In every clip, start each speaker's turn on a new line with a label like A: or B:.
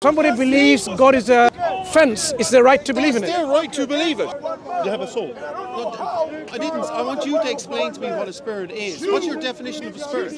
A: Somebody believes God is a fence. It's their right to believe in it.
B: It's their right to believe it.
C: You have a soul.
B: I didn't. I want you to explain to me what a spirit is. What's your definition of a spirit?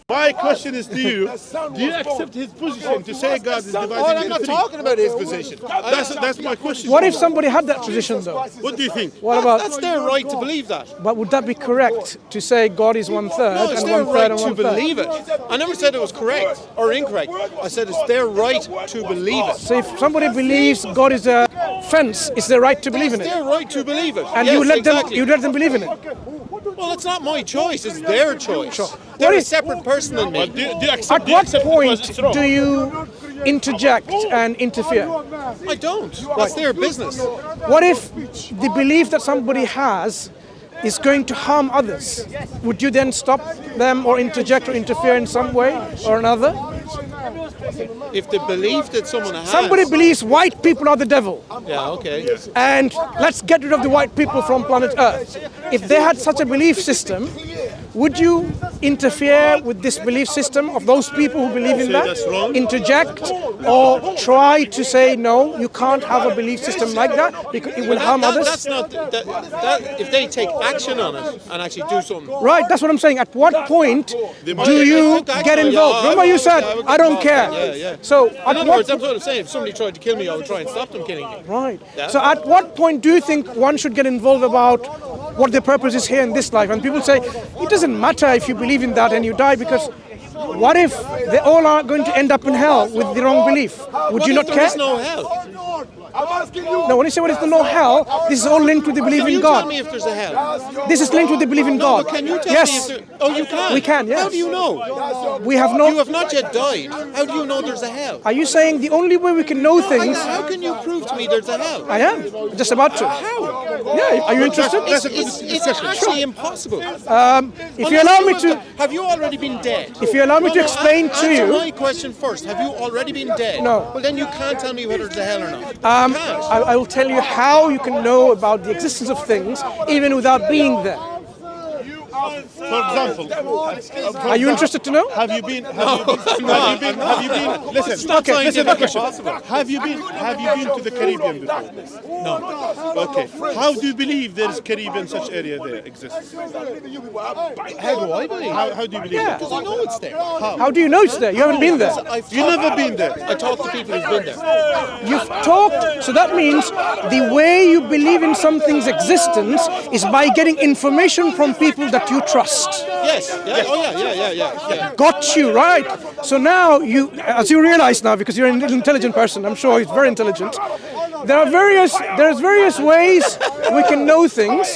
C: My question is to you, do you accept his position to say God is divided
B: I'm
C: into
B: not
C: three?
B: talking about his position.
C: That's my question.
A: What if somebody had that position though?
C: What do you think?
A: What about?
B: That's their right to believe that.
A: But would that be correct to say God is 1/3
B: No, it's
A: and
B: their
A: 1/3
B: right
A: and
B: to
A: 1/3?
B: believe it. I never said it was correct or incorrect. I said it's their right to believe it.
A: So if somebody believes God is a fence, it's their right to believe in
B: It's
A: it.
B: their right to believe it.
A: And
B: yes,
A: you let
B: exactly.
A: them believe in it.
B: Well, it's not my choice. It's their choice.
A: Sure.
B: They're
A: What
B: a
A: is-
B: separate person than me.
C: Do you accept,
A: At what point do you interject and interfere?
B: I don't. That's their business.
A: What if the belief that somebody has is going to harm others? Would you then stop them or interject or interfere in some way or another?
B: If the belief that someone has...
A: Somebody believes white people are the devil,
B: Yeah, okay.
A: and let's get rid of the white people from planet Earth. If they had such a belief system, would you interfere with this belief system of those people who believe in
C: Say
A: that?
C: that's wrong.
A: Interject or try to say, no, you can't have a belief system like that because it will harm others?
B: That's not... if they take action on it and actually do something...
A: Right, that's what I'm saying. At what point do you get involved? Remember you said, I don't care.
B: Yeah.
A: So
B: In
A: at
B: other
A: what
B: words, that's what I'm saying. If somebody tried to kill me, I would try and stop them killing me.
A: Right.
B: Yeah.
A: So at what point do you think one should get involved about what the purpose is here in this life? And people say, it doesn't matter if you believe in that and you die, because what if they all are going to end up in hell with the wrong belief? Would you not
B: There
A: care?
B: is no hell.
A: No, when you say what is the no hell, this is all linked with the belief
B: Can
A: in
B: you tell
A: God.
B: me if there's a hell?
A: This is linked with the belief in God.
B: But can you tell
A: Yes.
B: me if there... Oh, you can?
A: We can, yes.
B: How do you know?
A: We have
B: You
A: no...
B: have not yet died. How do you know there's a hell?
A: Are you saying the only way we can know things...
B: How can you prove to me there's a hell?
A: I am. Just about to.
B: How?
A: Yeah, are you interested?
B: It's actually impossible.
A: If you allow me to...
B: Have you already been dead?
A: If you allow me to explain to
B: Answer
A: you...
B: my question first. Have you already been dead?
A: No.
B: Well, then you can't tell me whether there's a hell or not. You can't.
A: I will tell you how you can know about the existence of things even without being there.
C: For example,
A: Are you interested to know?
C: have you been? Listen,
B: It's not
C: listen to the
B: scientifically
C: question.
B: possible.
C: Have you been to the Caribbean before?
B: No.
C: Okay. How do you believe there is Caribbean such area there exists?
B: How do I believe?
C: How do you believe
A: Yeah.
C: it?
B: Because I know it's there.
A: How do you know it's there? You haven't been there.
C: You've never been there.
B: I talk to people who've been there.
A: You've talked, so that means the way you believe in something's existence is by getting information from people that you trust.
B: Yes. Yeah. Oh, yeah.
A: Got you, right? So now you, as you realize now, because you're an intelligent person, I'm sure he's very intelligent, there's various ways we can know things.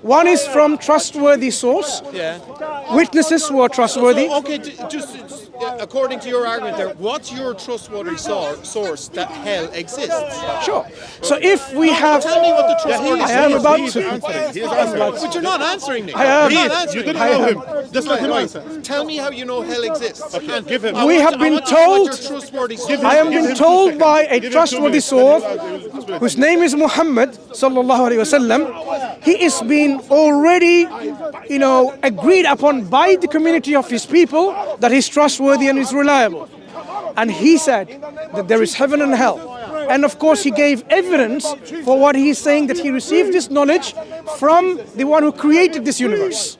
A: One is from trustworthy source,
B: Yeah.
A: witnesses who are trustworthy.
B: So, okay, just according to your argument there, what's your trustworthy source that hell exists?
A: Sure. So if we have...
B: Tell me what the trustworthy
A: I am
B: source
A: about
B: is.
A: to.
C: He is answering.
B: But you're not answering me.
A: I am.
B: You're not
C: You
B: answering
C: didn't
B: me.
C: know him. Just let him
B: Right.
C: answer.
B: Tell me how you know hell exists.
C: Okay, give him.
A: We have been
B: I want to know what
A: told-
B: your trustworthy source
A: I am
C: Give
A: been
C: him 2
A: told
C: seconds.
A: by a
C: Give him 2
A: trustworthy
C: minutes.
A: source
C: Whose
A: whose name is Muhammad sallallahu alaihi wasallam. He is being already, agreed upon by the community of his people that he's trustworthy and is reliable. And he said that there is heaven and hell. And of course he gave evidence for what he's saying, that he received this knowledge from the one who created this universe.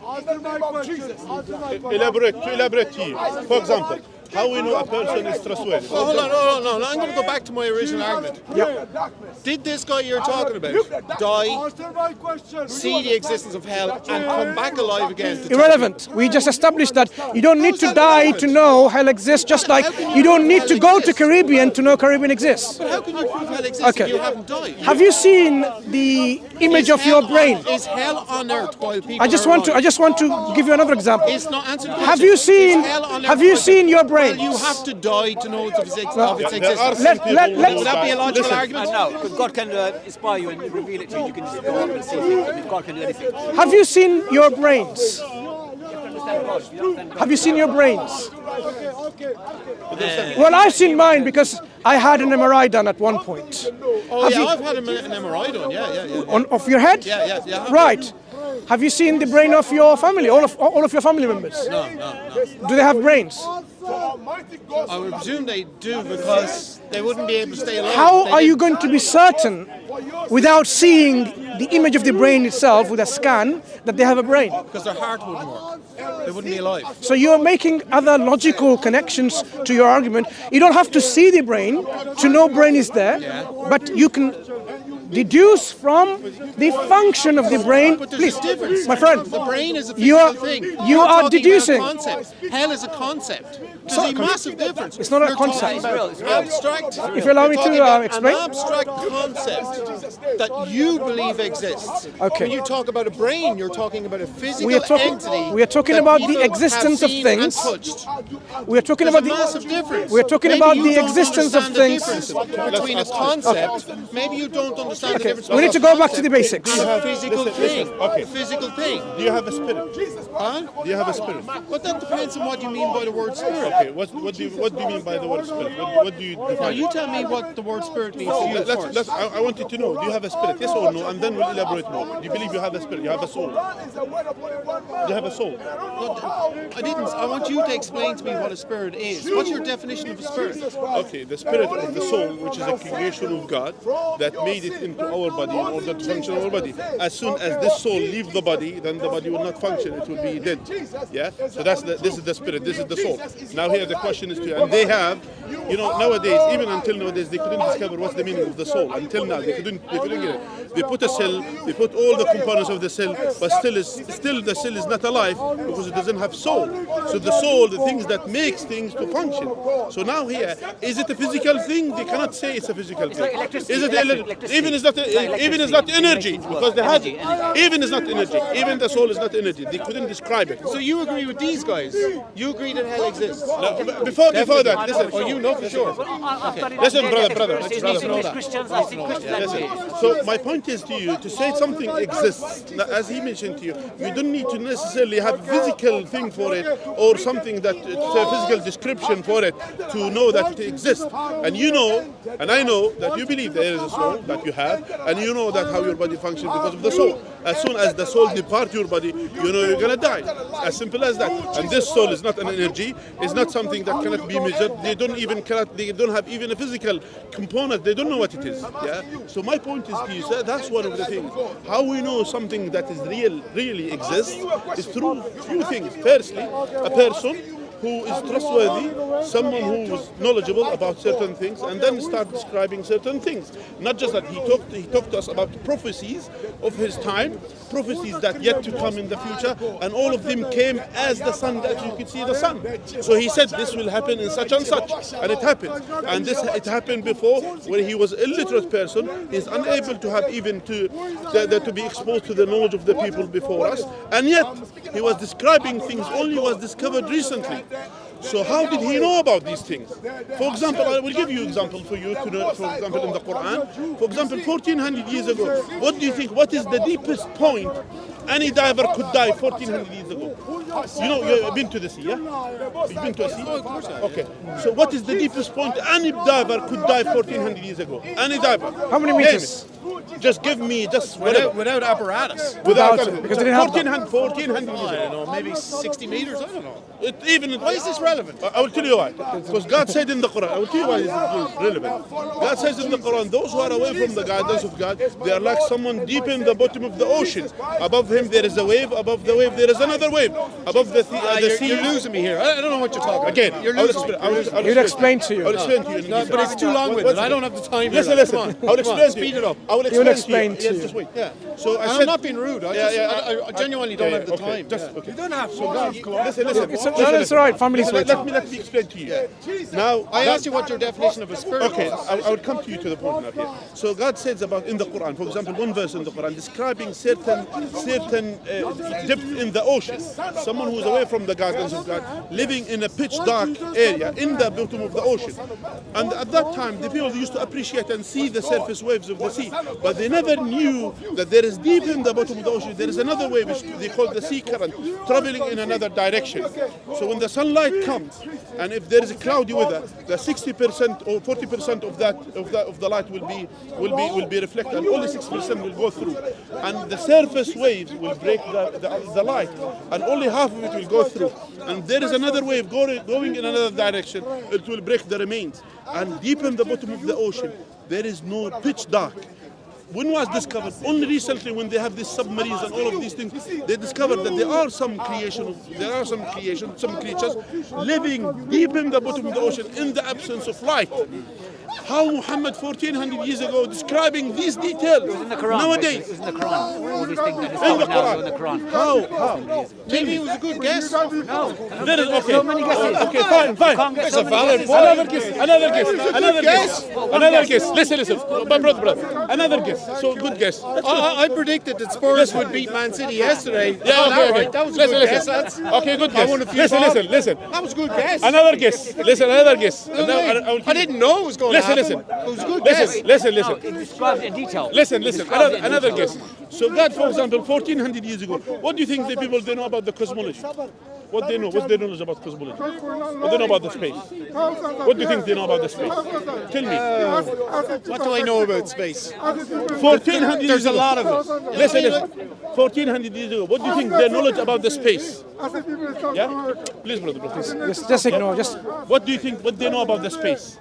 C: Elaborate here. For example, how we know a person is trustworthy?
B: Oh, hold on, no. I'm going to go back to my original argument.
A: Yep.
B: Did this guy you're talking about die, see the existence of hell, and come back alive again? To
A: Irrelevant. We just established that you don't need to die to know hell exists, just like you don't need to go to Caribbean to know Caribbean exists.
B: But how can you prove hell exists
A: Okay.
B: if you haven't died?
A: Have you seen the image of your brain?
B: Is hell on earth while people
A: I just
B: are
A: want to.
B: alive?
A: I just want to give you another example.
B: It's not answering the
A: Have
B: question.
A: you seen?
B: Is hell on earth
A: Have you
B: while
A: seen your brain?
B: Well, you have to die to know of its
C: There are
B: existence.
C: some people
A: let-
C: who
A: let-
B: Would that be a logical
C: Listen,
B: argument?
D: No, because God can inspire you and reveal it to you. You can just go up and see things. I mean, God can do anything. You
A: Have you seen your brains?
D: have to understand God. If you don't understand God,
A: Have you seen your brains? Well, I've seen mine because I had an MRI done at one point.
B: Oh,
A: Have
B: yeah,
A: you-
B: I've had an MRI done. Yeah.
A: Of your head?
B: Yeah.
A: Right. Have you seen the brain of your family, all of your family members?
B: No.
A: Do they have brains?
B: I would presume they do because they wouldn't be able to stay alive.
A: How are you going to be certain, without seeing the image of the brain itself with a scan, that they have a brain?
B: Because their heart wouldn't work. They wouldn't be alive.
A: So you're making other logical connections to your argument. You don't have to see the brain to know brain is there, but you can deduce from the function of the brain.
B: But there's
A: Please,
B: a difference.
A: my friend.
B: The brain is a
A: You are-
B: physical thing.
A: you
B: You're
A: are
B: talking
A: deducing.
B: about concepts. Hell is a concept. There's
A: not
B: a
A: a con-
B: massive difference.
A: It's not a
B: You're
A: concept.
B: talking about
D: It's real.
B: abstract.
A: If you allow me
B: You're
A: to,
B: talking about
A: explain.
B: an abstract concept that you believe exists.
A: Okay.
B: When you talk about a brain, you're talking about a physical
A: We are talking-
B: entity.
A: we are talking
B: that
A: about the
B: people have
A: existence of
B: seen
A: things.
B: and touched.
A: We are talking
B: There's a
A: about
B: massive difference.
A: We are talking
B: Maybe
A: about
B: you
A: the
B: don't
A: existence of
B: understand the
A: things.
B: difference between a concept. Maybe you don't understand the
A: Okay,
B: difference.
A: we need to
B: between
A: go back to the
B: concept
A: basics.
B: and a physical
C: Listen,
B: thing.
C: okay.
B: A physical thing.
C: Do you have a spirit?
B: Huh?
C: Do you have a spirit?
B: But that depends on what you mean by the word spirit.
C: Okay, what do you mean by the word spirit? What do you
B: Now
C: define?
B: you tell me what the word spirit means to you first.
C: I want you to know, do you have a spirit? Yes or no? And then we'll elaborate more. Do you believe you have a spirit? You have a soul? You have a soul?
B: I didn't. I want you to explain to me what a spirit is. What's your definition of a spirit?
C: Okay, the spirit of the soul, which is a creation of God that made it into our body in order to function our body. As soon as this soul leaves the body, then the body will not function. It will be dead. Yeah. So this is the spirit. This is the soul. Now here the question is to you, and they have, nowadays, even until nowadays, they couldn't discover what's the meaning of the soul. Until now, they couldn't get it. They put a cell, they put all the components of the cell, but still the cell is not alive because it doesn't have soul. So the soul, the things that makes things to function. So now here, is it a physical thing? They cannot say it's a physical thing.
D: like electricity.
C: Is it
D: Electricity.
C: even is not even is not energy because they had even is not energy. Even the soul is not energy. They couldn't describe it.
B: So you agree with these guys? You agree that hell exists?
C: Now, before that, listen.
B: Oh, you know for sure.
C: Listen, brother.
D: Christians, I've seen Christians that way.
C: So my point is to you, to say something exists, as he mentioned to you, you don't need to necessarily have a physical thing for it or something that it's a physical description for it to know that it exists. And you know, and I know that you believe there is a soul that you have, and you know that how your body functions because of the soul. As soon as the soul departs your body, you know you're gonna die. As simple as that. And this soul is not an energy, it's not something that cannot be measured. They don't have even a physical component, they don't know what it is. Yeah. So my point is to you, sir, that's one of the things. How we know something that is really exists is through few things. Firstly, a person who is trustworthy, someone who is knowledgeable about certain things, and then start describing certain things. Not just that he talked to us about prophecies of his time, prophecies that yet to come in the future, and all of them came as the sun, that you could see the sun. So he said this will happen in such and such, and it happened. And it happened before, where he was an illiterate person, he's unable to have even to be exposed to the knowledge of the people before us, and yet he was describing things only was discovered recently. So how did he know about these things? For example, I will give you an example for you to know, for example, in the Quran. For example, 1400 years ago, what do you think, what is the deepest point any diver could dive 1400 years ago? You know, you've been to the sea, yeah? You've been to a sea? Okay. So what is the deepest point any diver could dive 1400 years ago? Any diver.
A: How many meters?
C: Just give me,
B: Without apparatus.
C: without
A: because they didn't have
C: 1400 years
B: I
C: ago.
B: don't know, maybe 60 meters, I don't know.
C: Why is this relevant? I will tell you why. Because God said in the Quran, I will tell you why this is relevant. God says in the Quran, those who are away from the guidance of God, they are like someone deep in the bottom of the ocean. Above him there is a wave, above the wave there is another wave. Above the sea.
B: You're losing me here. I don't know what you're talking about.
C: Again,
B: You're losing me.
A: He'll explain to you.
C: I'll explain to you.
B: No, but it's too long with it. I don't have the time.
C: Listen. I'll explain to you.
B: Speed it up.
C: I will
A: He will
C: explain
A: explain
C: to
A: to
C: you.
A: you.
C: Just wait.
B: Yeah.
C: So I
B: And
C: said,
B: I'm not being rude. I genuinely don't have the time.
C: Okay.
B: You don't have to.
C: Listen.
A: No, that's all right. Family's waiting.
C: Let me explain to you. Now,
B: I asked you what your definition of a spirit
C: okay,
B: was.
C: I will come to you to the point now here. So God says about in the Quran, for example, one verse in the Quran describing certain depth in the ocean. Someone who is away from the guidance of God, living in a pitch dark area in the bottom of the ocean. And at that time, the people used to appreciate and see the surface waves of the sea, but they never knew that there is deep in the bottom of the ocean, there is another wave which they call the sea current, traveling in another direction. So when the sunlight comes comes, and if there is a cloudy weather, the 60% or 40% of the light will be reflected, and only 6% will go through, and the surface waves will break the light, and only half of it will go through, and there is another wave going in another direction. It will break the remains, and deep in the bottom of the ocean, there is no pitch dark. When was discovered? Only recently, when they have these submarines and all of these things, they discovered that there are some creatures living deep in the bottom of the ocean in the absence of light. How Muhammad 1400 years ago describing these details
D: It was in the Quran.
C: nowadays?
D: It was in the Quran. All these things that
C: In the
D: discovered now
C: Quran.
D: are in the Quran.
C: How?
B: Maybe it was a good guess.
D: No.
C: There is, okay.
D: So many guesses.
C: Okay, fine.
D: Can't get
B: It's
D: so
B: a
D: many
B: valid
D: guesses.
C: Another guess. Listen. My brother. Another guess. So good guess.
B: I predicted that Spurs would beat Man City yesterday.
C: Yeah, okay.
B: That was a good guess.
C: Okay, good guess.
B: I won a few
C: Listen.
B: That was a good guess.
C: Another guess. Another guess.
B: I didn't know it was going to happen.
C: Listen.
B: It was a good guess.
C: Listen.
D: No, it describes it in detail.
C: Listen.
D: It describes it in
C: Another
D: detail.
C: guess. So God, for example, 1400 years ago, what do you think the people they know about the cosmology? What they know? What's their knowledge about cosmology? What they know about the space? What do you think they know about the space? Tell me.
B: What do I know about space?
C: 1400 years
B: There's a
C: ago.
B: lot of it.
C: Listen. 1400 years ago, what do you think their knowledge about the space? Yeah? Please, brother, please.
A: Just ignore.
C: What do you think, what they know about the space?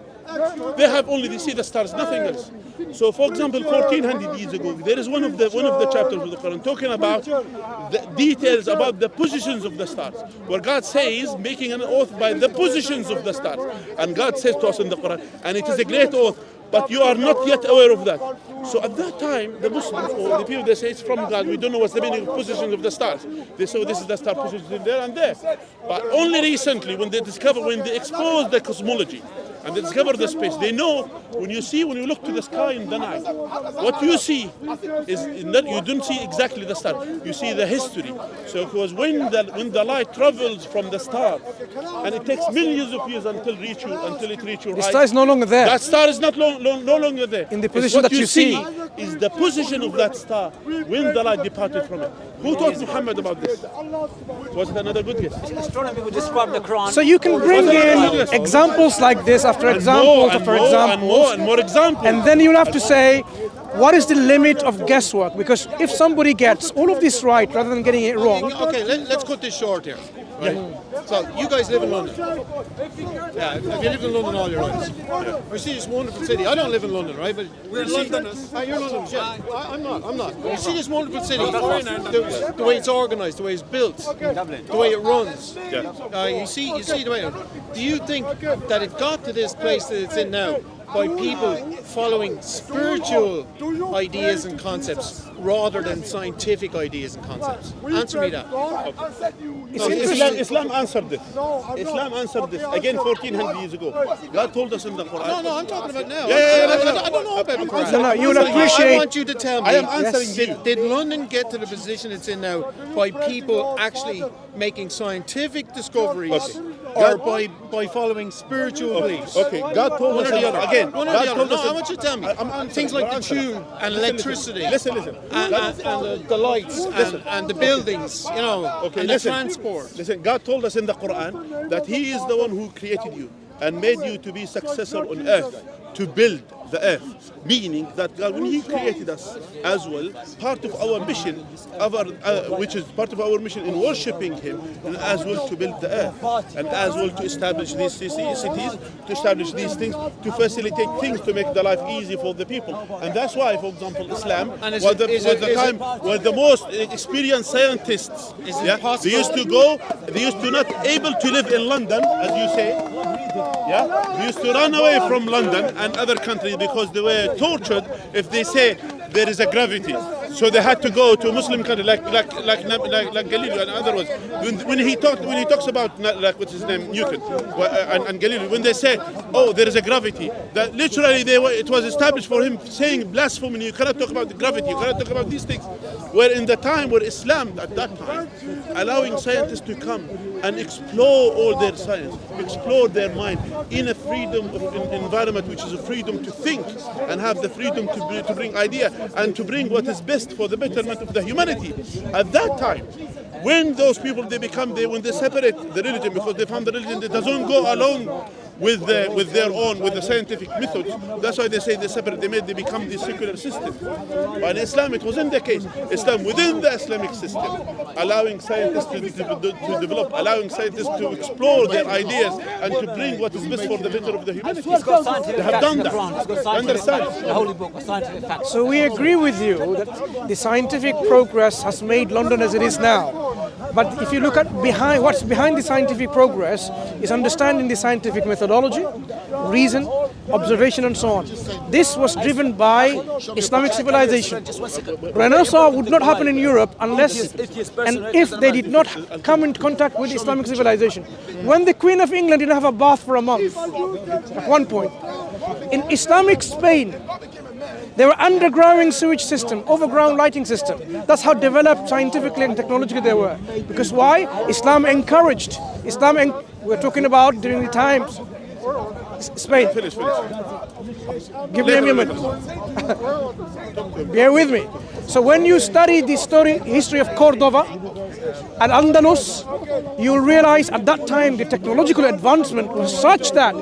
C: They see the stars, nothing else. So, for example, 1400 years ago, there is one of the chapters of the Quran talking about the details about the positions of the stars, where God says, making an oath by the positions of the stars. And God says to us in the Quran, and it is a great oath, but you are not yet aware of that. So at that time, the Muslims or the people, they say it's from God. We don't know what's the meaning of positions of the stars. They say, this is the star position there and there. But only recently, when they expose the cosmology, and they discover the space, they know when you look to the sky in the night, what you see is that you don't see exactly the star. You see the history. So because when the light travels from the star, and it takes millions of years until it reaches your
A: The
C: eyes,
A: star is no longer there.
C: that star is no longer there.
A: In the
C: It's
A: position
C: what
A: that you see.
C: is the position of that star when the light departed from it. Who taught Muhammad about this? Was it another good guess?
D: Astronomy would describe the Quran.
A: So you can bring in examples like this after examples after examples.
C: And more examples.
A: And then you'll have to say, what is the limit of guesswork? Because if somebody gets all of this right rather than getting it wrong,
B: Okay, let's cut this short here. Right? So you guys live in London. Yeah, have you lived in London all your lives? Yeah. I see this wonderful city. I don't live in London, right? But we're Londoners. You're Londoners, yeah. I'm not. You see this wonderful city, the way it's organised, the way it's built, the way it runs.
C: Yeah.
B: You see the way. Do you think that it got to this place that it's in now by people following spiritual ideas and concepts rather than scientific ideas and concepts? Answer me that.
C: Islam answered this. Islam answered this again 1400 years ago. God told us in the Quran.
B: No, I'm talking about now.
C: Yeah.
B: I don't know about the Quran.
A: No, you will
B: I
A: appreciate.
B: want you to tell me.
C: I am answering you.
B: Did London get to the position it's in now by people actually making scientific discoveries, or by following spiritual beliefs?
C: Okay, God told
B: One
C: us
B: or the other.
C: again.
B: One or
C: God
B: the other.
C: told
B: No,
C: us
B: I want you to tell me. Things like the tube and electricity.
C: Listen.
B: And the lights and the buildings,
C: Okay,
B: and the transport.
C: Listen, God told us in the Quran that He is the one who created you and made you to be successor on earth, to build the earth. Meaning that God, when He created us as well, part of our mission, which is part of our mission in worshipping Him, and as well to build the earth, and as well to establish these cities, to establish these things, to facilitate things, to make the life easy for the people. And that's why, for example, Islam was the most experienced scientists. They used to not able to live in London, as you say. Yeah, they used to run away from London and other countries because they were tortured if they say there is a gravity. So they had to go to a Muslim country like Galileo and other ones. When he talks about what's his name, Newton and Galileo, when they say, oh, there is a gravity, that literally it was established for him saying blasphemy. You cannot talk about the gravity. You cannot talk about these things. Where in the time where Islam at that time allowing scientists to come and explore all their science, explore their mind in a freedom of environment, which is a freedom to think and have the freedom to bring idea and to bring what is best for the betterment of the humanity. At that time, when those people when they separate the religion, because they found the religion that doesn't go along with the scientific methods. That's why they say they become the secular system. But in Islam, it wasn't the case. Islam within the Islamic system, allowing scientists to develop, allowing scientists to explore their ideas and to bring what is best for the better of the humanity. They have done that. Understand?
D: The holy book was scientific facts.
A: So we agree with you that the scientific progress has made London as it is now. But if you look at what's behind the scientific progress is understanding the scientific methodology, reason, observation and so on. This was driven by Islamic civilization. Renaissance would not happen in Europe unless and if they did not come into contact with Islamic civilization. When the Queen of England didn't have a bath for a month at one point, in Islamic Spain, there were underground sewage system, overground lighting system. That's how developed scientifically and technologically they were. Because why? Islam encouraged. We're talking about during the times. Spain.
C: Finish.
A: Give me a minute. Bear with me. So when you study the history of Cordoba and Andalus, you'll realize at that time the technological advancement was such that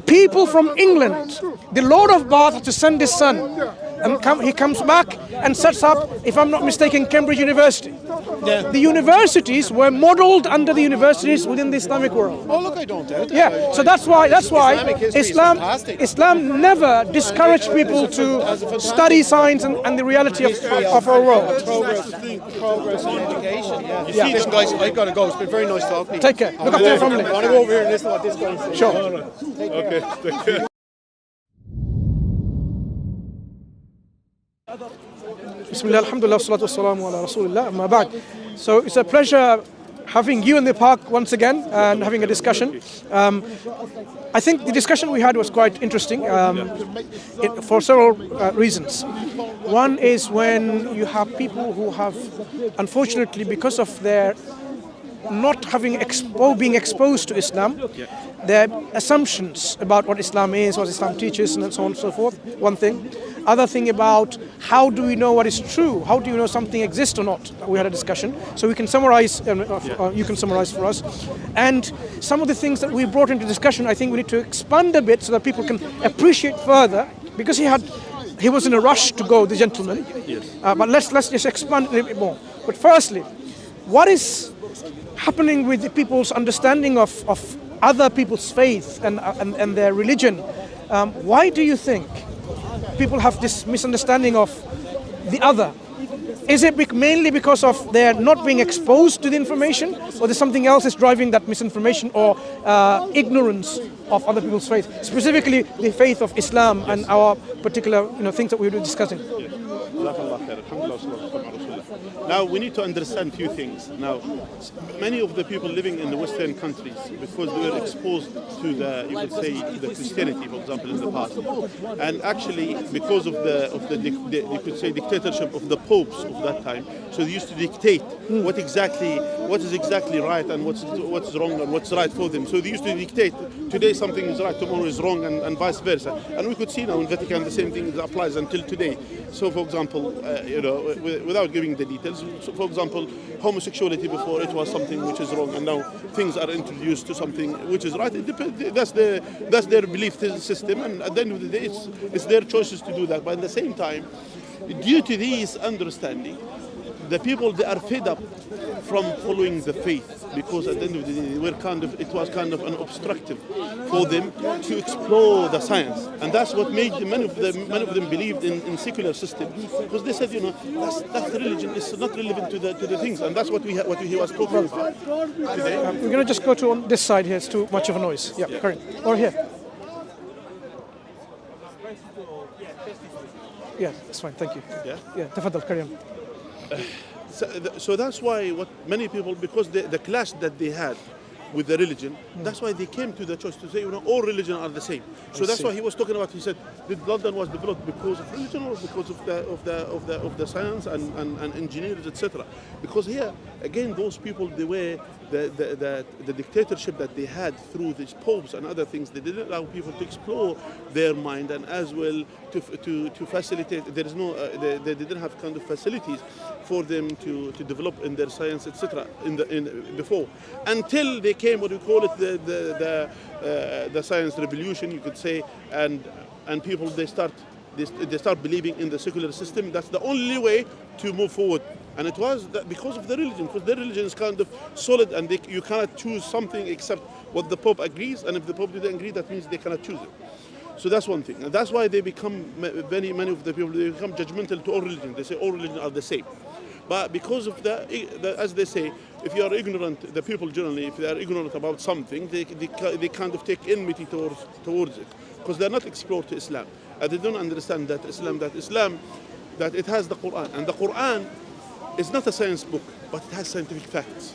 A: people from England, the Lord of Bath, had to send his son. And he comes back and sets up, if I'm not mistaken, Cambridge University.
B: Yeah.
A: The universities were modeled under the universities within the Islamic world.
B: Oh, look, I don't doubt that.
A: Yeah, so that's why
B: Islamic history is fantastic.
A: Islam never discouraged people to study science and the reality of our world.
B: Progress and education, yeah. Listen, guys, I've got to go. It's been very nice talking to you.
A: Take care. Look after your family.
B: I want to go over here and listen to what this guy says.
A: Sure.
C: Okay, take care.
A: Bismillah, alhamdulillah, salatu wassalamu ala rasulillah, amma ba'd. So it's a pleasure having you in the park once again and having a discussion. I think the discussion we had was quite interesting for several reasons. One is when you have people who have, unfortunately, because of their not having being exposed to Islam, their assumptions about what Islam is, what Islam teaches, and so on and so forth, one thing. Other thing about how do we know what is true? How do you know something exists or not? We had a discussion. So we can summarize, you can summarize for us. And some of the things that we brought into discussion, I think we need to expand a bit so that people can appreciate further, because he was in a rush to go, the gentleman.
C: Yes.
A: But let's just expand a little bit more. But firstly, what is happening with the people's understanding of other people's faith and their religion? Why do you think people have this misunderstanding of the other? Is it mainly because of their not being exposed to the information, or there's something else is driving that misinformation or ignorance of other people's faith, specifically the faith of Islam and our particular things that we were discussing?
C: Now we need to understand a few things. Now, many of the people living in the Western countries, because they were exposed to the Christianity, for example, in the past, and actually because of the dictatorship of the popes of that time, so they used to dictate what is exactly right and what's wrong and what's right for them. So they used to dictate today something is right, tomorrow is wrong, and vice versa. And we could see now in Vatican the same thing applies until today. So, for example, without giving the details, so for example, homosexuality before it was something which is wrong, and now things are introduced to something which is right. That's their belief system, and at the end of the day, it's their choices to do that. But at the same time, due to these understanding, the people, they are fed up from following the faith, because at the end of the day, it was kind of an obstructive for them to explore the science, and that's what made many of them believed in secular system, because they said, that's the religion is not relevant to the things, and that's what he was talking about today.
A: We're going to just go to on this side here. It's too much of a noise. Yeah, correct. Or here. Yeah, that's fine. Thank you. Yeah. Tafadhal, carry on.
C: So that's why what many people, because the clash that they had with the religion, that's why they came to the choice to say, all religions are the same. So that's why he was talking about. He said, did London was developed because of religion or because of the science and engineers, etc. Because here again, those people, they were the dictatorship that they had through these popes and other things. They didn't allow people to explore their mind, and as well to facilitate. There is no, they didn't have kind of facilities for them to develop in their science, etc. Before, until they came what we call it the science revolution, you could say, and people they start believing in the secular system. That's the only way to move forward. And it was that because of the religion, because their religion is kind of solid, and you cannot choose something except what the Pope agrees, and if the Pope didn't agree, that means they cannot choose it. So that's one thing, and that's why they become, many of the people, they become judgmental to all religions. They say all religions are the same. But because of as they say, if you are ignorant, the people generally, if they are ignorant about something, they kind of take enmity towards it, because they are not explored to Islam. And they don't understand that Islam, that it has the Quran. And the Quran is not a science book, but it has scientific facts.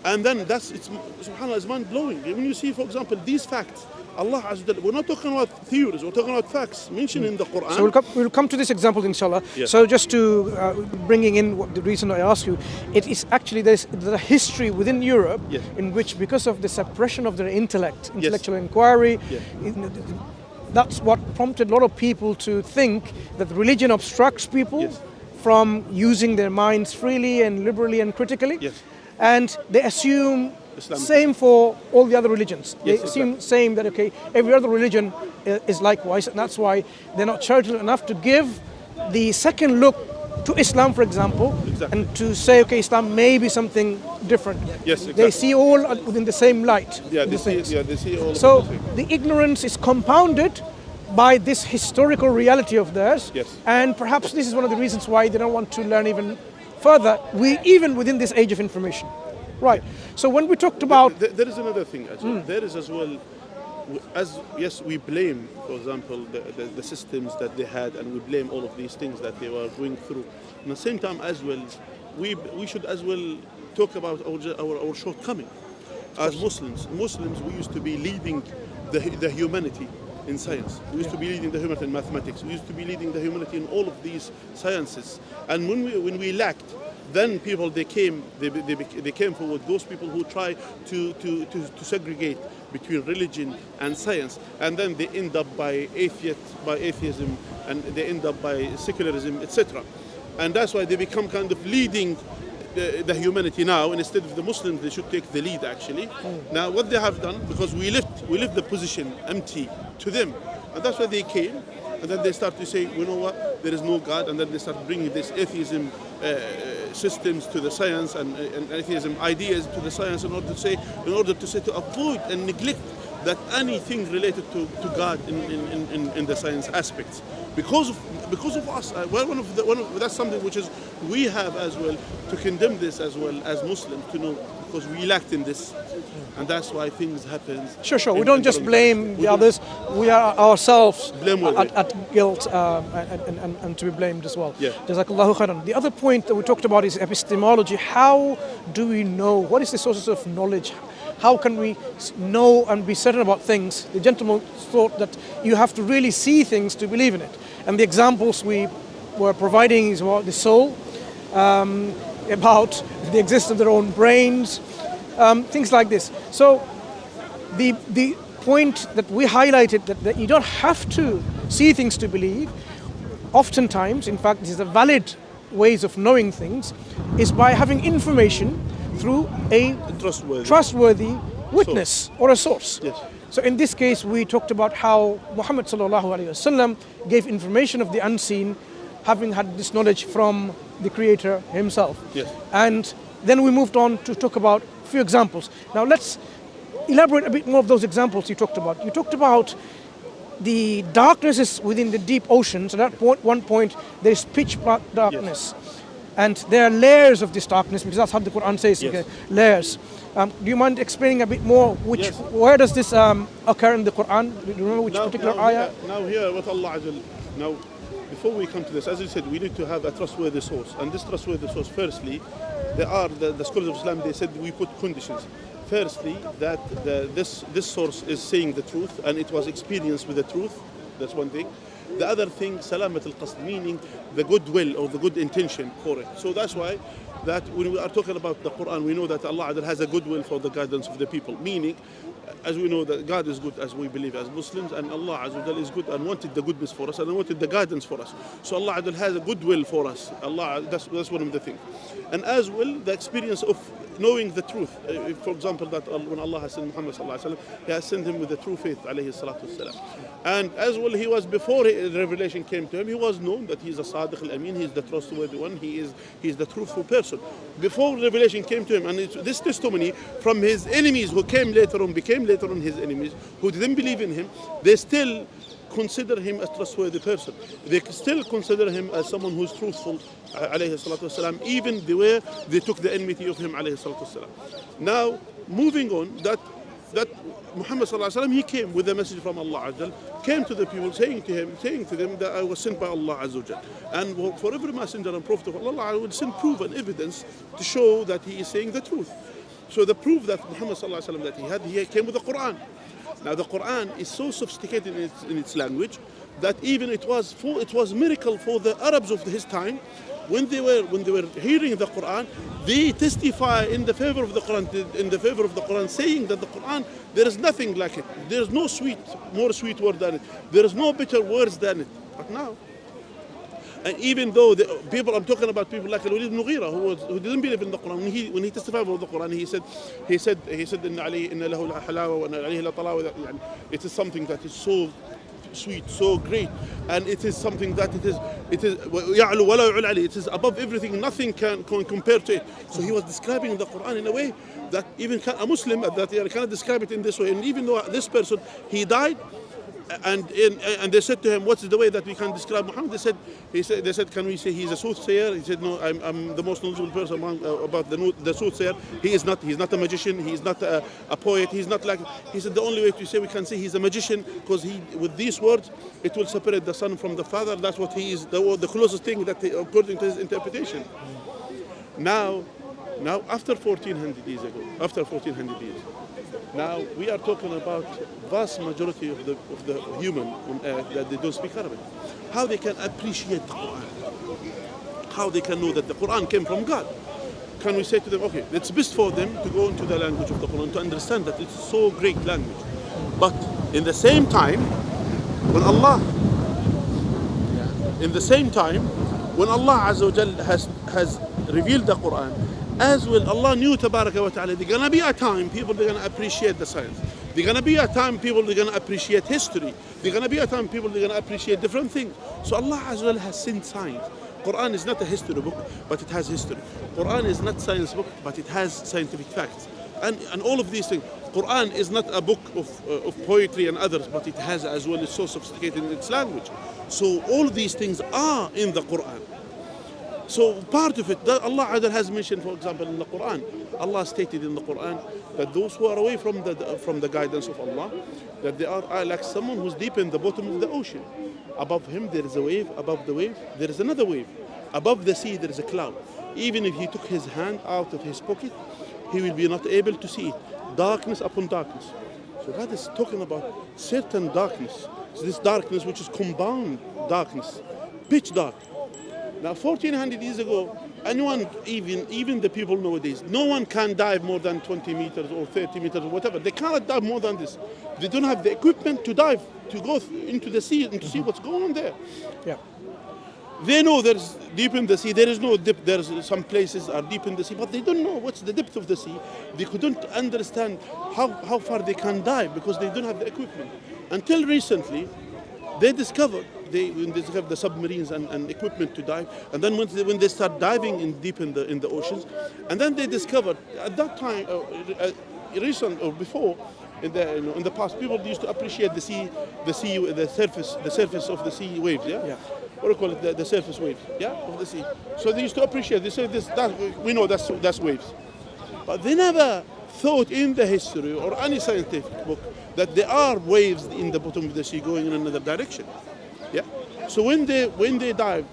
C: And then subhanAllah, it's mind-blowing. When you see, for example, these facts, Allah Azza wa Jalla, we're not talking about theories, we're talking about facts mentioned in the Quran.
A: So we'll come to this example, inshallah.
C: Yes.
A: So just to bringing in the reason I ask you, it is actually there's a history within Europe
C: Yes.
A: in which, because of the suppression of their intellectual
C: Yes.
A: inquiry,
C: Yes.
A: that's what prompted a lot of people to think that religion obstructs people
C: Yes.
A: from using their minds freely and liberally and critically.
C: Yes.
A: And they assume
C: Islam.
A: same for all the other religions. They
C: Yes,
A: assume same that, okay, every other religion is likewise, and that's why they're not charitable enough to give the second look to Islam, for example,
C: Exactly.
A: and to say, okay, Islam may be something different.
C: Yes,
A: They
C: exactly.
A: see all within the same light.
C: Yeah,
A: the things.
C: they see all
A: So
C: of the same.
A: the ignorance is compounded by this historical reality of theirs,
C: Yes.
A: and perhaps this is one of the reasons why they don't want to learn even further, even within this age of information. Right. So when we talked about
C: There is another thing as well. There is as well, yes, we blame, for example, the systems that they had, and we blame all of these things that they were going through. At the same time as well, we should as well talk about our shortcoming. As Muslims, we used to be leading the humanity in science. We used to be leading the humanity in mathematics. We used to be leading the humanity in all of these sciences. And when we lacked, then people they came forward. Those people who try to segregate between religion and science, and then they end up by atheism, and they end up by secularism, etc. And that's why they become kind of leading the humanity now, and instead of the Muslims, they should take the lead actually. Now what they have done, because we left the position empty to them, and that's why they came, and then they start to say, you know what, there is no God, and then they start bringing this atheism systems to the science, and atheism ideas to the science, in order to avoid and neglect that anything related to God in the science aspects. Because of us, that's something which is we have as well to condemn this as well as Muslims, to know, because we lacked in this, and that's why things happen.
A: Sure. We don't just blame the others. We are ourselves at guilt and to be blamed as well.
C: Yeah.
A: Jazakallahu khairan. The other point that we talked about is epistemology. How do we know? What is the sources of knowledge? How can we know and be certain about things? The gentleman thought that you have to really see things to believe in it. And the examples we were providing is about the soul, about the existence of their own brains, things like this. So the point that we highlighted, that you don't have to see things to believe, oftentimes, in fact, this is a valid ways of knowing things, is by having information through a trustworthy witness or a source.
C: Yes.
A: So in this case, we talked about how Muhammad ﷺ gave information of the unseen, having had this knowledge from the Creator himself.
C: Yes.
A: And then we moved on to talk about a few examples. Now let's elaborate a bit more of those examples you talked about. You talked about the darknesses within the deep oceans. At one point, there is pitch black darkness. Yes. And there are layers of this darkness, because that's how the Quran says,
C: yes.
A: Okay, layers. Do you mind explaining a bit more? Where does this occur in the Quran? Do you remember which particular ayah?
C: Now here, what Allah Azza. Now, before we come to this, as you said, we need to have a trustworthy source. And this trustworthy source, firstly, the scholars of Islam, they said we put conditions. Firstly, that this source is saying the truth, and it was experienced with the truth. That's one thing. The other thing, salamat al-qasd, meaning the goodwill or the good intention for it. So that's why that when we are talking about the Quran, we know that Allah has a good will for the guidance of the people. Meaning, as we know that God is good, as we believe as Muslims, and Allah is good and wanted the goodness for us and wanted the guidance for us. So Allah has a good will for us. Allah, that's one of the things. And as well, the experience of knowing the truth. For example, that when Allah has sent Muhammad sallallahu alaihi wasallam, He has sent him with the true faith, alayhi salatu wasalam. And as well, he was, before the revelation came to him, he was known that he's a Sadiq al-Amin, he's the trustworthy one, he's the truthful person. Before revelation came to him, and this testimony from his enemies who came later on, became later on his enemies, who didn't believe in him, they still consider him a trustworthy person. They still consider him as someone who's truthful, alayhi salatu wasalam, even the way they took the enmity of him, alayhi salatu wasalam. Now, moving on, that Muhammad sallallahu alaihi wasallam, he came with a message from Allah Azza, came to the people, saying to them that I was sent by Allah Azza wa Jal. And for every messenger and prophet of Allah will send proof and evidence to show that he is saying the truth. So the proof that Muhammad sallallahu alaihi wasallam that he came with the Quran. Now the Quran is so sophisticated in its language that even it was miracle for the Arabs of his time. When they were hearing the Quran, they testify in the favor of the Quran, saying that the Quran, there is nothing like it. There is no more sweet word than it. There is no better words than it. But now, and even though the people, I'm talking about people like Al-Walid ibn Mughira, who didn't believe in the Quran, when he testified about the Quran, he said, "Inna alayhi inna lahu la halawa wa inna alayhi la talawa." It is something that is so sweet, so great, and it is something that it is ya'lu wa la yu'la alayhi. It is above everything. Nothing can compare to it. So he was describing the Quran in a way that even a Muslim that cannot describe it in this way. And even though this person, he died. And they said to him, "What's the way that we can describe Muhammad?" They said, "Can we say he's a soothsayer?" He said, "No, I'm the most knowledgeable person about the soothsayer. He's not a magician. He's not a poet. He's not like." He said, "The only way to say we can say he's a magician, because with these words it will separate the son from the father. That's what he is. The closest thing that according to his interpretation." Now, after 1400 years ago, now we are talking about vast majority of the human on earth that they don't speak Arabic. How they can appreciate the Quran? How they can know that the Quran came from God? Can we say to them, okay, it's best for them to go into the language of the Quran to understand that it's so great language. But in the same time, when Allah Azza wa Jal has revealed the Quran, as well, Allah knew Tabaraka wa Ta'ala, there's gonna be a time people they're gonna appreciate the science. There's gonna be a time people they're gonna appreciate history. There's gonna be a time people they're gonna appreciate different things. So Allah as well has sent science. Quran is not a history book, but it has history. Quran is not science book, but it has scientific facts. And all of these things. Quran is not a book of poetry and others, but it has as well, it's so sophisticated in its language. So all these things are in the Quran. So part of it, that Allah has mentioned, for example, in the Quran, Allah stated in the Quran that those who are away from the guidance of Allah, that they are like someone who's deep in the bottom of the ocean. Above him there is a wave, above the wave there is another wave. Above the sea there is a cloud. Even if he took his hand out of his pocket, he will be not able to see it. Darkness upon darkness. So God is talking about certain darkness. So this darkness which is compound darkness, pitch dark. Now 1400 years ago, anyone, even the people nowadays, no one can dive more than 20 meters or 30 meters or whatever. They cannot dive more than this. They don't have the equipment to dive, to go into the sea and to see what's going on there.
A: Yeah.
C: They know there's deep in the sea, there is no depth. There's some places are deep in the sea, but they don't know what's the depth of the sea. They couldn't understand how far they can dive because they don't have the equipment. Until recently, they discovered the submarines and equipment to dive, and then when they start diving in deep in the oceans, and then they discovered at that time, recent or before, in the past, people used to appreciate the surface of the sea waves. Yeah. What do you call it? The surface waves. Yeah, of the sea. So they used to appreciate. They say we know that's waves, but they never thought in the history or any scientific book that there are waves in the bottom of the sea going in another direction. Yeah. So when they dive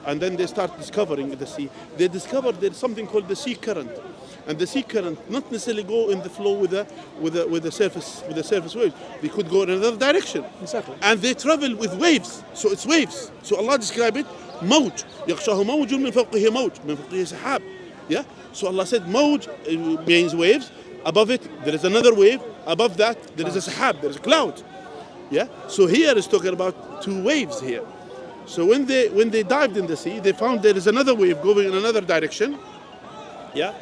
C: and then they start discovering the sea, they discovered there's something called the sea current. And the sea current not necessarily go in the flow with the surface waves. They could go in another direction.
A: Exactly.
C: And they travel with waves. So it's waves. So Allah described it, موج يغشاه موج من فوقه موج من فوقه سحاب. Yeah. So Allah said, Mawj means waves. Above it, there is another wave. Above that, there is a sahab, there is a cloud. Yeah. So here is talking about two waves here. So when they dived in the sea, they found there is another wave going in another direction. Yeah.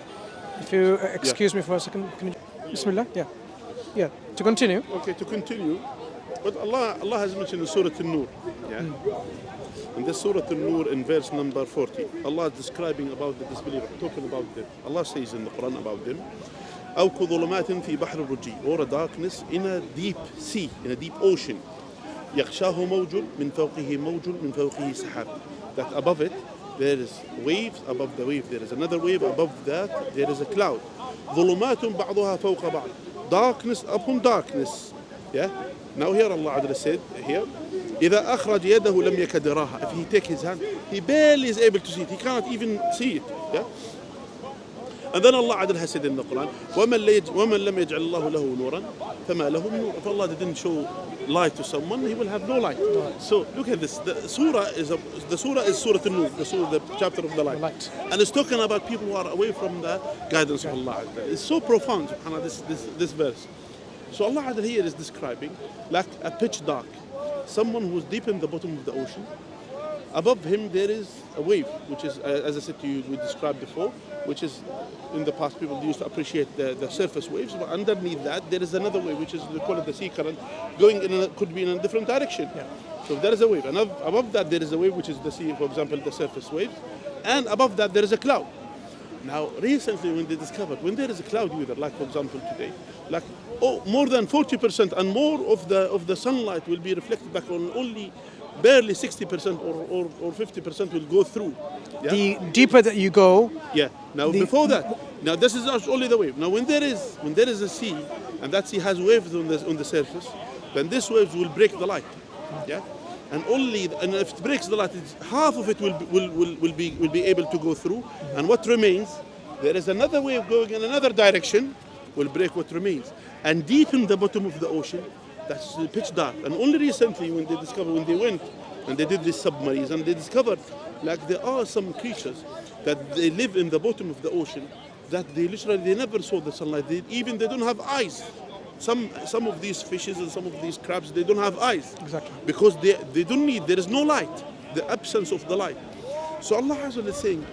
A: If you excuse me for a second, can you, Bismillah, yeah, to continue.
C: Okay, to continue, but Allah has mentioned in Surah An-Nur, yeah. In this Surah An-Nur, in verse number 40, Allah is describing about the disbeliever, talking about them. Allah says in the Quran about them, أو كظلمات في بحر الرجي, or a darkness in a deep sea, in a deep ocean. يغشاه موج من فوقه موج من فوقه سحاب. That above it there is waves, above the wave there is another wave, above that there is a cloud. ظلمات بعضها فوق بعض. Darkness upon darkness. Yeah. Now here Allah Adra said here, إذا أخرج يده لم يكد يراها. If he take his hand, he barely is able to see it. He cannot even see it. Yeah. And then Allah Adra has said in the Quran, ومن لم يجعل الله له نورا فما له من نور. If Allah didn't show light to someone, he will have no light. So look at this. The surah is Surah An-Nur, the chapter of the light. And it's talking about people who are away from the guidance of Allah. It's so profound, subhanAllah, this verse. So Allah Adra here is describing like a pitch dark, someone who is deep in the bottom of the ocean. Above him there is a wave, which is, as I said to you, we described before, which is in the past people used to appreciate the surface waves, but underneath that there is another wave, which is, they call it the sea current, going could be in a different direction. Yeah. So there is a wave, and above that there is a wave, which is the sea, for example, the surface waves, and above that there is a cloud. Now, recently when they discovered, when there is a cloud weather, like for example today, like more than 40% and more of the sunlight will be reflected back on only barely 60% or 50% will go through. Yeah?
A: The deeper that you go.
C: Yeah. Now before that, now this is only the wave. Now when there is a sea, and that sea has waves on the surface, then these waves will break the light. Yeah. And if it breaks the light, half of it will be able to go through, and what remains, there is another wave going in another direction, will break what remains. And deep in the bottom of the ocean, that's pitch dark. And only recently when they went and they did these submarines, and they discovered like there are some creatures that they live in the bottom of the ocean that they never saw the sunlight. They don't have eyes. Some of these fishes and some of these crabs, they don't have eyes. Exactly. Because they don't need, there is no light, the absence of the light. So Allah is saying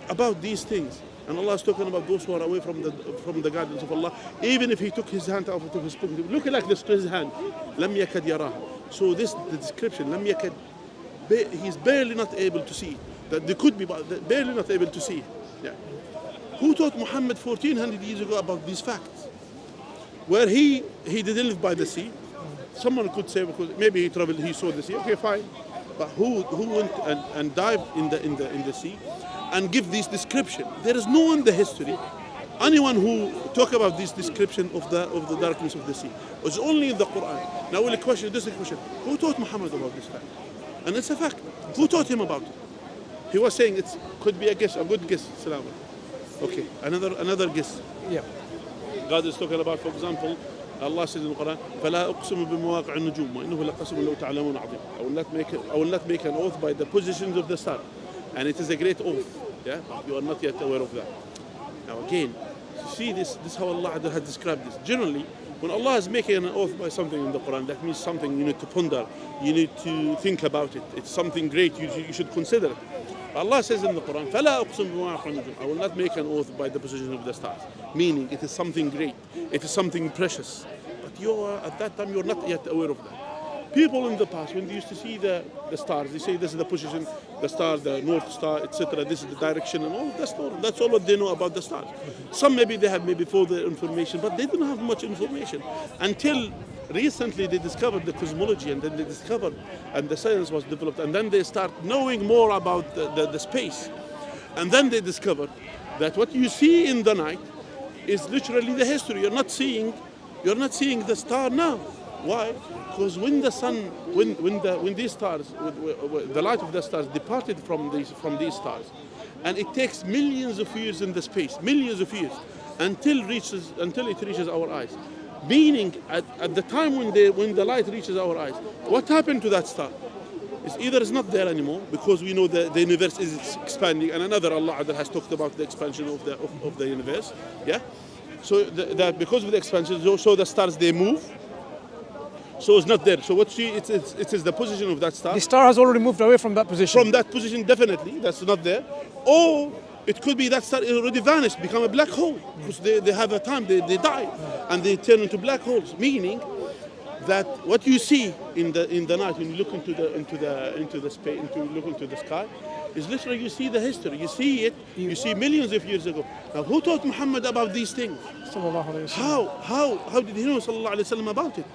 C: about these things. And Allah is talking about those who are away from the guidance of Allah. Even if he took his hand out of his pocket, look like this to his hand. لم يكد يراها. So the description, لم يكد, he's barely not able to see. That they could be, but barely not able to see. Yeah. Who taught Muhammad 1400 years ago about these facts? Where he didn't live by the sea. Someone could say because maybe he traveled, he saw the sea. Okay, fine. But who went and dived in the sea and give this description? There is no one in the history, anyone who talk about this description of the darkness of the sea. It's only in the Quran. Now we'll question this question: who taught Muhammad about this fact? And it's a fact. Who taught him about it? He was saying it could be a guess, a good guess. Salam. Okay, another guess.
A: Yeah.
C: God is talking about, for example, Allah says in the Quran, فَلَا أُقْسِمُ بِمَوَاقِعِ النُّجُومِ وَإِنَّهُ لَقَسَمٌ لَوْ تَعْلَمُونَ عَظِيمٌ. I will not make an oath by the positions of the star, and it is a great oath. Yeah, you are not yet aware of that. Now again, see this is how Allah has described this. Generally, when Allah is making an oath by something in the Quran, that means something you need to ponder, you need to think about it. It's something great, you should consider it. Allah says in the Quran, فَلَا أُقْسِمُ بِمَوَاقِعِ النُّجُومِ. I will not make an oath by the position of the stars. Meaning, it is something great. It is something precious. But at that time, you're not yet aware of that. People in the past, when they used to see the stars, they say this is the position, the star, the north star, etc. This is the direction and all. That's all what they know about the stars. Some they have further information, but they don't have much information. Until recently they discovered the cosmology, and then they discovered, and the science was developed, and then they start knowing more about the space. And then they discovered that what you see in the night is literally the history. You're not seeing the star now. Why? Because when the sun, when these stars, the light of the stars departed from these stars, and it takes millions of years in the space, millions of years, until it reaches our eyes. Meaning, at the time when the light reaches our eyes, what happened to that star? It's either it's not there anymore because we know the universe is expanding, and another Allah has talked about the expansion of the universe. Yeah. So that because of the expansion, so the stars they move. So it's not there. So it is the position of that star.
A: The star has already moved away from that position.
C: From that position, definitely, that's not there. Or it could be that star already vanished, become a black hole, because they have a time, they die, and they turn into black holes. Meaning that what you see in the night when you look into the space, look into the sky, is literally you see the history. You see it. You see millions of years ago. Now, who taught Muhammad about these things? How did he know sallallahu alaihi wasallam about it?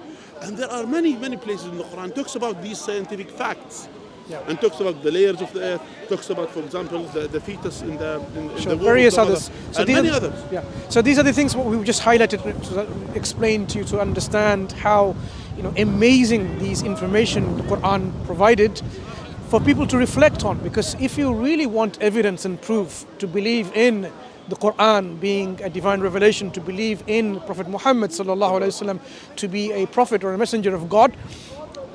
C: And there are many places in the Quran talks about these scientific facts.
A: Yeah.
C: And talks about the layers of the earth, talks about, for example, the fetus in the
A: sure,
C: womb
A: various
C: of the
A: others.
C: mother,
A: So
C: and many others.
A: Yeah. So these are the things what we just highlighted to explain to you to understand how amazing these information the Quran provided for people to reflect on. Because if you really want evidence and proof to believe in the Quran being a divine revelation, to believe in Prophet Muhammad sallallahu alaihi wasallam to be a prophet or a messenger of God,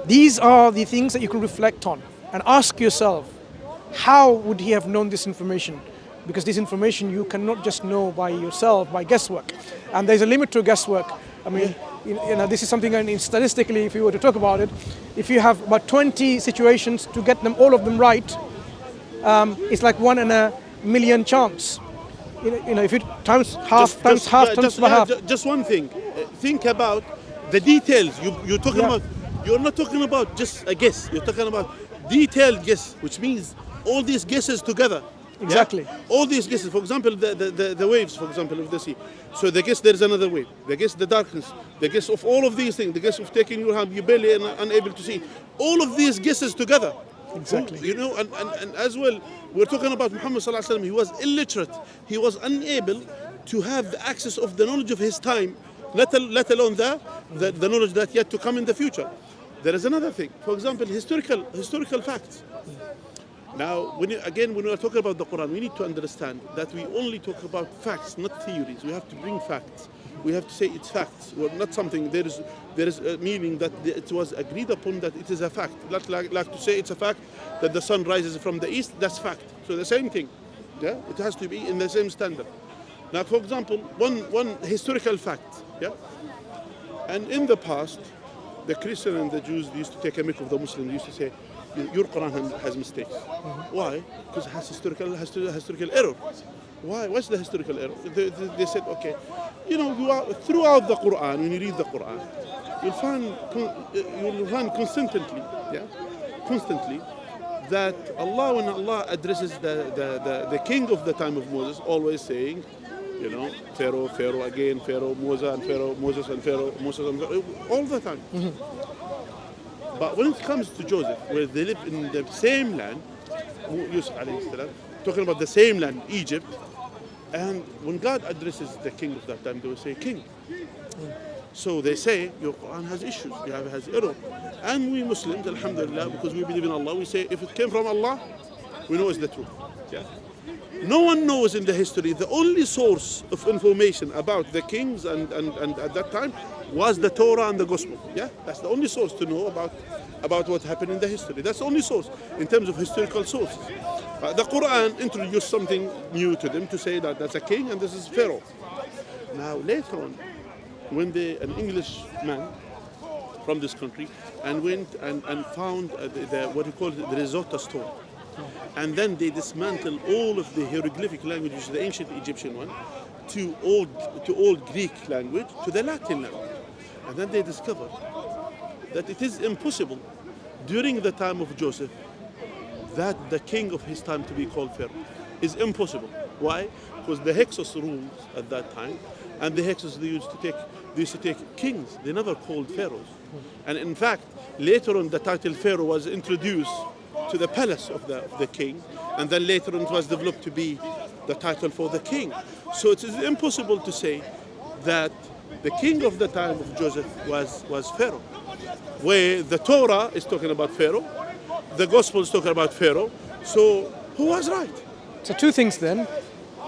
A: these are the things that you can reflect on and ask yourself, how would he have known this information? Because this information you cannot just know by yourself, by guesswork. And there's a limit to guesswork. I mean, this is something, and statistically, if you were to talk about it, if you have about 20 situations to get them, all of them right, it's like 1 in a million chance. If you times half, times half.
C: Just one thing. Think about the details. You're talking about. You're not talking about just a guess. You're talking about detailed guess, which means all these guesses together.
A: Exactly.
C: Yeah? All these guesses. For example, the waves, for example, of the sea. So the guess there is another wave. The guess the darkness. The guess of all of these things. The guess of taking your hand, you're barely unable to see. All of these guesses together.
A: Exactly.
C: And as well, we're talking about Muhammad sallallahu alaihi wasallam. He was illiterate. He was unable to have the access of the knowledge of his time, let alone the knowledge that yet to come in the future. There is another thing. For example, historical facts. Now, when we are talking about the Quran, we need to understand that we only talk about facts, not theories. We have to bring facts. We have to say it's facts, or not something. There is a meaning that it was agreed upon that it is a fact. Not like to say it's a fact that the sun rises from the east. That's fact. So the same thing. Yeah, it has to be in the same standard. Now, for example, one historical fact. Yeah, and in the past, the Christians and the Jews used to take a mick of the Muslims. They used to say, your Quran has mistakes. Why? Because it has historical error. Why? What's the historical error? They said, okay, throughout the Quran, when you read the Quran, you'll find constantly that when Allah addresses the king of the time of Moses, always saying, Pharaoh again, Pharaoh, Moses and Pharaoh, Moses and Pharaoh, all the time. But when it comes to Joseph, where they live in the same land, Yusuf alayhi salam, talking about the same land, Egypt, and when God addresses the king of that time, they will say, king. So they say, your Quran has issues, has error. And we Muslims, alhamdulillah, because we believe in Allah, we say, if it came from Allah, we know it's the truth. Yeah. No one knows in the history, the only source of information about the kings and at that time was the Torah and the Gospel. Yeah, that's the only source to know about what happened in the history. That's the only source in terms of historical sources. The Quran introduced something new to them to say that that's a king and this is Pharaoh. Now later on, when an English man from this country and went and found what he called the Rosetta Stone. And then they dismantled all of the hieroglyphic languages, the ancient Egyptian one, to old Greek language, to the Latin language. And then they discovered that it is impossible during the time of Joseph that the king of his time to be called Pharaoh. It's impossible. Why? Because the Hyksos ruled at that time, and the Hyksos they used to take kings. They never called pharaohs. And in fact, later on the title Pharaoh was introduced to the palace of the king, and then later on it was developed to be the title for the king. So it is impossible to say that the king of the time of Joseph was Pharaoh, where the Torah is talking about Pharaoh, the Gospel is talking about Pharaoh. So who was right?
A: So two things then.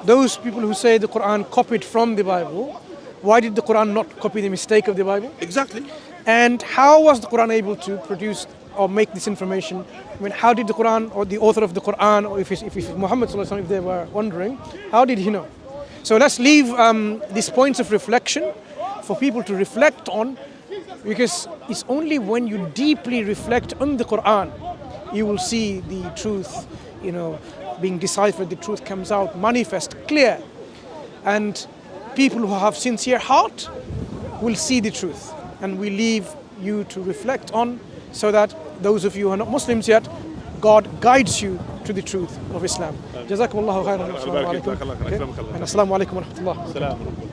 A: Those people who say the Quran copied from the Bible, why did the Quran not copy the mistake of the Bible?
C: Exactly.
A: And how was the Quran able to produce or make this information? I mean, how did the Quran or the author of the Quran, or if Muhammad sallallahu alaihi wasallam, if they were wondering, how did he know? So let's leave these points of reflection for people to reflect on, because it's only when you deeply reflect on the Quran you will see the truth, being deciphered. The truth comes out manifest, clear, and people who have sincere heart will see the truth. And we leave you to reflect on, so that those of you who are not Muslims yet, God guides you to the truth of Islam. Jazakumullahu khairan. Assalamu alaikum wa rahmatullah.